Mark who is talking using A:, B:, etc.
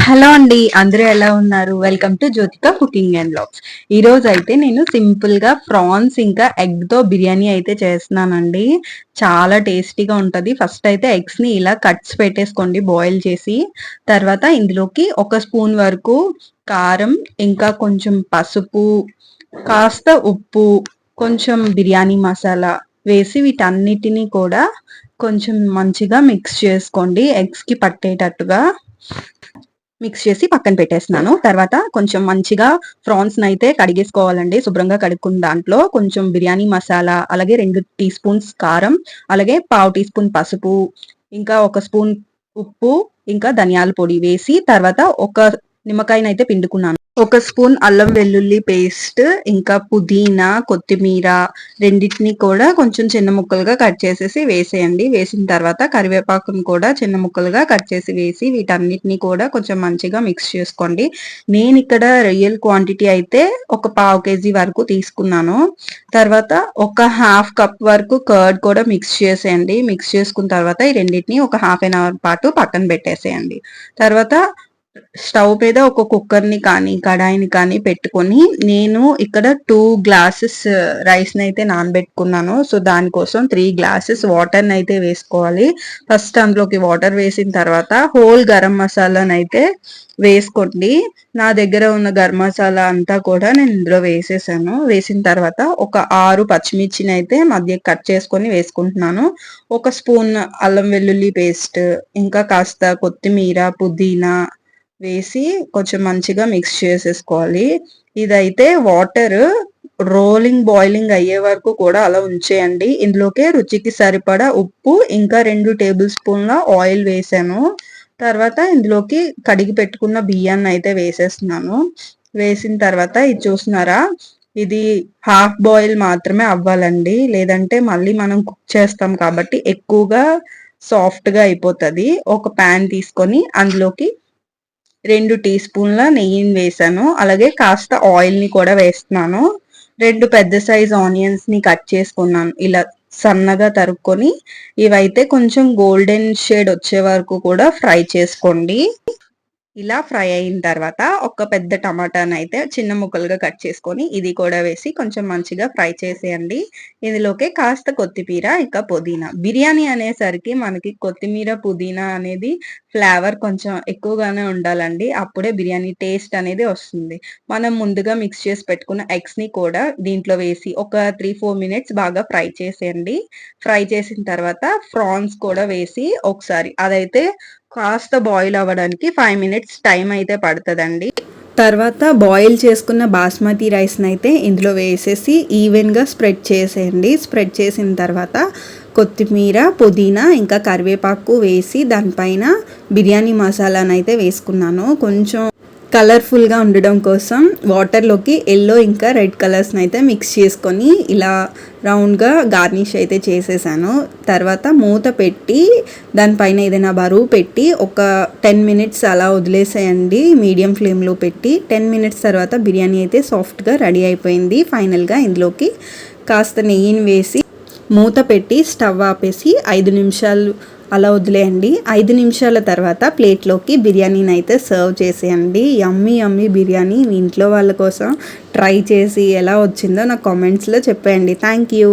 A: Hello అండి, అందరూ ఎలా ఉన్నారు? Welcome to Jyothika cooking and vlogs. ఈ రోజు అయితే నేను సింపుల్ గా ప్రాన్స్ ఇంకా ఎగ్ తో బిర్యానీ అయితే చేస్తున్నానండి. చాలా టేస్టీగా ఉంటది. ఫస్ట్ అయితే ఎగ్స్ ని ఇలా కట్స్ పెట్టేసుకోండి బాయిల్ చేసి. తర్వాత ఇందులోకి ఒక స్పూన్ వరకు కారం, ఇంకా కొంచెం పసుపు, కాస్త ఉప్పు, కొంచెం బిర్యానీ మసాలా వేసి వీటన్నిటిని కూడా కొంచెం మంచిగా మిక్స్ చేసుకోండి. ఎగ్స్ కి పట్టేటట్టుగా మిక్స్ చేసి పక్కన పెట్టేస్తున్నాను. తర్వాత కొంచెం మంచిగా ప్రాన్స్ అయితే కడిగేసుకోవాలండి. శుభ్రంగా కడుక్కున్న దాంట్లో కొంచెం బిర్యానీ మసాలా, అలాగే 2 టీ స్పూన్స్ కారం, అలాగే పావు టీ స్పూన్ పసుపు, ఇంకా ఒక స్పూన్ ఉప్పు, ఇంకా ధనియాల పొడి వేసి తర్వాత ఒక నిమ్మకాయనైతే పిండుకున్నాను. ఒక స్పూన్ అల్లం వెల్లుల్లి పేస్ట్, ఇంకా పుదీనా, కొత్తిమీర రెండింటిని కూడా కొంచెం చిన్న ముక్కలుగా కట్ చేసేసి వేసేయండి. వేసిన తర్వాత కరివేపాకును కూడా చిన్న ముక్కలుగా కట్ చేసి వేసి వీటన్నిటిని కూడా కొంచెం మంచిగా మిక్స్ చేసుకోండి. నేను ఇక్కడ రియల్ క్వాంటిటీ అయితే ఒక పావు కేజీ వరకు తీసుకున్నాను. తర్వాత ఒక హాఫ్ కప్ వరకు కర్డ్ కూడా మిక్స్ చేసేయండి. మిక్స్ చేసుకున్న తర్వాత ఈ రెండింటిని ఒక హాఫ్ అన్ అవర్ పాటు పక్కన పెట్టేసేయండి. తర్వాత స్టవ్ మీద ఒక కుక్కర్ని కానీ కడాయిని కానీ పెట్టుకొని నేను ఇక్కడ 2 గ్లాసెస్ రైస్ ని అయితే నానబెట్టుకున్నాను. సో దానికోసం 3 గ్లాసెస్ వాటర్ అయితే వేసుకోవాలి. ఫస్ట్ అందులోకి వాటర్ వేసిన తర్వాత హోల్ గరం మసాలాని అయితే వేసుకోండి. నా దగ్గర ఉన్న గరం మసాలా అంతా కూడా నేను ఇందులో వేసేసాను. వేసిన తర్వాత ఒక 6 పచ్చిమిర్చిని అయితే మధ్య కట్ చేసుకొని వేసుకుంటున్నాను. ఒక స్పూన్ అల్లం వెల్లుల్లి పేస్ట్, ఇంకా కాస్త కొత్తిమీర, పుదీనా వేసి కొంచెం మంచిగా మిక్స్ చేసేసుకోవాలి. ఇదైతే వాటర్ రోలింగ్ బాయిలింగ్ అయ్యే వరకు కూడా అలా ఉంచేయండి. ఇందులోకి రుచికి సరిపడా ఉప్పు, ఇంకా 2 టేబుల్ స్పూన్ల ఆయిల్ వేసాను. తర్వాత ఇందులోకి కడిగి పెట్టుకున్న బియ్యాన్ని అయితే వేసేస్తున్నాను. వేసిన తర్వాత ఇది చూస్తున్నారా, ఇది హాఫ్ బాయిల్ మాత్రమే అవ్వాలండి. లేదంటే మళ్ళీ మనం కుక్ చేస్తాం కాబట్టి ఎక్కువగా సాఫ్ట్ గా అయిపోతుంది. ఒక ప్యాన్ తీసుకొని అందులోకి 2 టీ స్పూన్ల నెయ్యిని వేసాను. అలాగే కాస్త ఆయిల్ ని కూడా వేస్తున్నాను. 2 పెద్ద సైజ్ ఆనియన్స్ ని కట్ చేసుకున్నాను. ఇలా సన్నగా తరుక్కొని ఇవైతే కొంచెం గోల్డెన్ షేడ్ వచ్చే వరకు కూడా ఫ్రై చేసుకోండి. ఇలా ఫ్రై అయిన తర్వాత ఒక పెద్ద టమాటాని అయితే చిన్న ముక్కలుగా కట్ చేసుకొని ఇది కూడా వేసి కొంచెం మంచిగా ఫ్రై చేసేయండి. ఇందులోకి కాస్త కొత్తిమీర, ఇంకా పుదీనా. బిర్యానీ అనేసరికి మనకి కొత్తిమీర, పుదీనా అనేది ఫ్లేవర్ కొంచెం ఎక్కువగానే ఉండాలండి. అప్పుడే బిర్యానీ టేస్ట్ అనేది వస్తుంది. మనం ముందుగా మిక్స్ చేసి పెట్టుకున్న ఎగ్స్ ని కూడా దీంట్లో వేసి ఒక 3-4 మినిట్స్ బాగా ఫ్రై చేసేయండి. ఫ్రై చేసిన తర్వాత ప్రాన్స్ కూడా వేసి ఒకసారి అదైతే కాస్త బాయిల్ అవ్వడానికి 5 మినిట్స్ టైం అయితే పడుతుందండి. తర్వాత బాయిల్ చేసుకున్న బాస్మతి రైస్ని అయితే ఇందులో వేసేసి ఈవెన్గా స్ప్రెడ్ చేసేయండి. స్ప్రెడ్ చేసిన తర్వాత కొత్తిమీర, పుదీనా, ఇంకా కరివేపాకు వేసి దానిపైన బిర్యానీ మసాలాను అయితే వేసుకున్నాను. కొంచెం కలర్ఫుల్గా ఉండడం కోసం వాటర్లోకి ఎల్లో ఇంకా రెడ్ కలర్స్ని అయితే మిక్స్ చేసుకొని ఇలా రౌండ్గా గార్నిష్ అయితే చేసేసాను. తర్వాత మూత పెట్టి దానిపైన ఏదైనా బరువు పెట్టి ఒక 10 మినిట్స్ అలా వదిలేసేయండి మీడియం ఫ్లేమ్లో పెట్టి. 10 మినిట్స్ తర్వాత బిర్యానీ అయితే సాఫ్ట్గా రెడీ అయిపోయింది. ఫైనల్గా ఇందులోకి కాస్త నెయ్యిని వేసి మూత పెట్టి స్టవ్ ఆపేసి 5 నిమిషాలు అలా వదిలేయండి. 5 నిమిషాల తర్వాత ప్లేట్లోకి బిర్యానీని అయితే సర్వ్ చేసేయండి. యమ్మీ యమ్మీ బిర్యానీ మీ ఇంట్లో వాళ్ళ కోసం ట్రై చేసి ఎలా వచ్చిందో నాకు కామెంట్స్లో చెప్పేయండి. Thank you.